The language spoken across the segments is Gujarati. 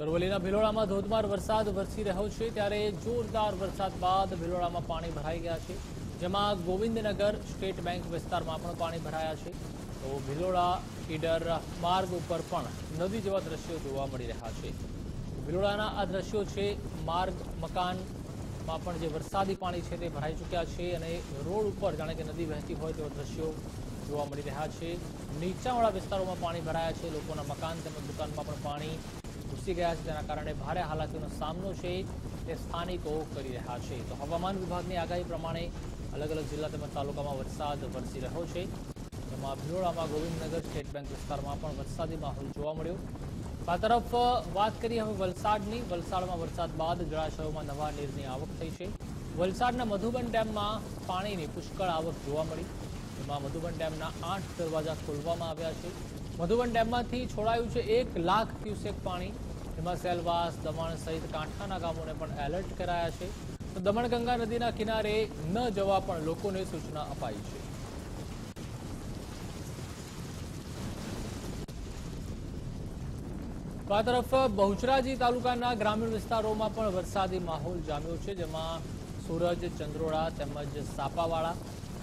અરવલ્લીના ભિલોડામાં ધોધમાર વરસાદ વરસી રહ્યો છે ત્યારે જોરદાર વરસાદ બાદ ભિલોડામાં પાણી ભરાઈ ગયા છે, જેમાં ગોવિંદનગર સ્ટેટ બેંક વિસ્તારમાં પણ પાણી ભરાયા છે. તો ભિલોડા ઈડર માર્ગ ઉપર પણ નદી જેવા દ્રશ્યો જોવા મળી રહ્યા છે. ભિલોડાના આ દ્રશ્યો છે. માર્ગ મકાનમાં પણ જે વરસાદી પાણી છે તે ભરાઈ ચૂક્યા છે અને રોડ ઉપર જાણે કે નદી વહેતી હોય તેવા દ્રશ્યો જોવા મળી રહ્યા છે. નીચાણવાળા વિસ્તારોમાં પાણી ભરાયા છે. લોકોના મકાન તેમજ દુકાનમાં પણ પાણી ઘૂસી ગયા છે, જેના કારણે ભારે હાલાકીનો સામનો છે તે સ્થાનિકો કરી રહ્યા છે. તો હવામાન વિભાગની આગાહી પ્રમાણે અલગ અલગ જિલ્લા તેમજ તાલુકામાં વરસાદ વરસી રહ્યો છે. જેમાં ભિલોડામાં ગોવિંદનગર સ્ટેટ બેંક વિસ્તારમાં પણ વરસાદી માહોલ જોવા મળ્યો. આ તરફ વાત કરીએ હવે વલસાડની. વલસાડમાં વરસાદ બાદ જળાશયોમાં નવા નીરની આવક થઈ છે. વલસાડના મધુબન ડેમમાં પાણીની પુષ્કળ આવક જોવા મળી. જેમાં મધુબન ડેમના 8 દરવાજા ખોલવામાં આવ્યા છે. મધુબન ડેમમાંથી છોડાયું છે 1 લાખ ક્યુસેક પાણી. એમાં સેલવાસ, દમણ સહિત કાંઠાના ગામોને પણ એલર્ટ કરાયા છે. તો દમણગંગા નદીના કિનારે ન જવા પણ લોકોને સૂચના અપાઈ છે. તો આ તરફ બહુચરાજી તાલુકાના ગ્રામીણ વિસ્તારોમાં પણ વરસાદી માહોલ જામ્યો છે, જેમાં સુરજ, ચંદ્રોડા તેમજ સાપાવાળા,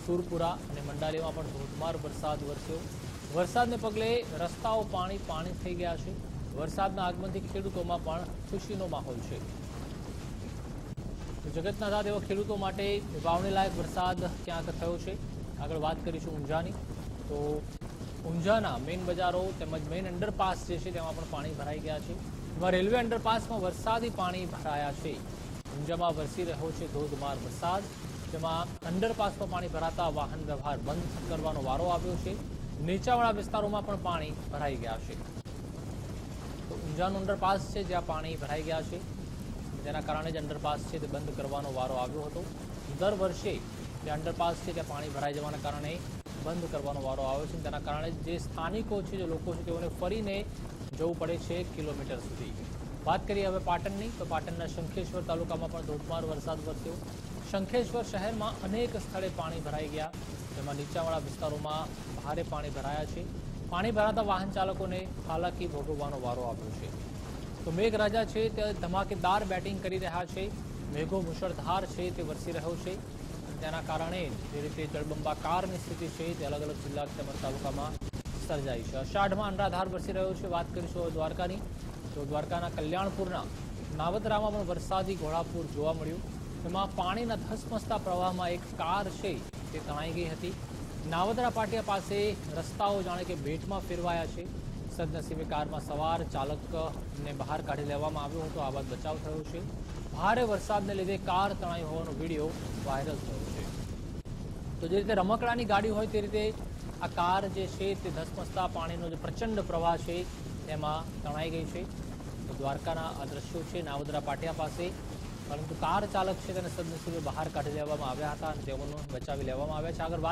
સુરપુરા અને મંડાલીમાં પણ ધોધમાર વરસાદ વરસ્યો. વરસાદને પગલે રસ્તાઓ પાણી થઈ ગયા છે. વરસાદના આગમનથી ખેડૂતોમાં પણ ખુશીનો માહોલ છે. જગતના દાદ એવા ખેડૂતો માટે વાવણી લાયક વરસાદ ક્યાંક થયો છે. આગળ વાત કરીશું ઊંઝાની. તો ઊંઝાના મેઇન બજારો તેમજ મેઇન અંડરપાસ જે છે તેમાં પણ પાણી ભરાઈ ગયા છે. એમાં રેલવે અંડરપાસમાં વરસાદી પાણી ભરાયા છે. ઊંઝામાં વરસી રહ્યો છે ધોધમાર વરસાદ, જેમાં અંડરપાસમાં પાણી ભરાતા વાહન વ્યવહાર બંધ કરવાનો વારો આવ્યો છે. નીચાણવાળા વિસ્તારોમાં પણ પાણી ભરાઈ ગયા છે. તો ઊંઝાનું અંડરપાસ છે જ્યાં પાણી ભરાઈ ગયા છે, જેના કારણે જ અંડરપાસ છે તે બંધ કરવાનો વારો આવ્યો હતો. દર વર્ષે જે અંડરપાસ છે ત્યાં પાણી ભરાઈ જવાના કારણે બંધ કરવાનો વારો આવ્યો છે. તેના કારણે જે સ્થાનિકો છે, જે લોકો છે, તેઓને ફરીને જવું પડે છે 1 કિલોમીટર સુધી. વાત કરીએ હવે પાટણની. તો પાટણના શંખેશ્વર તાલુકામાં પણ ધોધમાર વરસાદ વરસ્યો. શંખેશ્વર શહેરમાં અનેક સ્થળે પાણી ભરાઈ ગયા, જેમાં નીચાણવાળા વિસ્તારોમાં ભારે પાણી ભરાયા છે. પાણી ભરાતા વાહન ચાલકોને હાલાકી ભોગવવાનો વારો આવ્યો છે. તો મેઘરાજા છે તે ધમાકેદાર બેટિંગ કરી રહ્યા છે. મેઘો મુશળધાર છે તે વરસી રહ્યો છે. તેના કારણે જે રીતે જળબંબાકારની સ્થિતિ છે તે અલગ અલગ જિલ્લા તેમજ તાલુકામાં સર્જાઈ છે. અષાઢમાં અનરાધાર વરસી રહ્યો છે. વાત કરીશું હવે દ્વારકાની. તો દ્વારકાના કલ્યાણપુરના નાવદરામાં પણ વરસાદી ઘોડાપુર જોવા મળ્યું. તેમાં પાણીના ધસમસતા પ્રવાહમાં એક કાર છે તે તણાઈ ગઈ હતી. નાવદરા પાટિયા પાસે રસ્તાઓ જાણે કે ભેટમાં ફેરવાયા છે. સદનસીબે કારમાં સવાર ચાલકને બહાર કાઢી લેવામાં આવ્યો હતો. આ બાદ બચાવ થયો છે. ભારે વરસાદને લીધે કાર તણાઈ હોવાનો વિડીયો વાયરલ થયો છે. તો જે રીતે રમકડાની ગાડી હોય તે રીતે આ કાર જે છે તે ધસમસતા પાણીનો જે પ્રચંડ પ્રવાહ છે તેમાં તણાઈ ગઈ છે. તો દ્વારકાના આ દ્રશ્યો છે નાવદરા પાટિયા પાસે, પરંતુ કાર ચાલક છે તેને સદનસીબે બહાર કાઢી લેવામાં આવ્યા હતા અને તેઓને બચાવી લેવામાં આવ્યા છે. આગળ વાત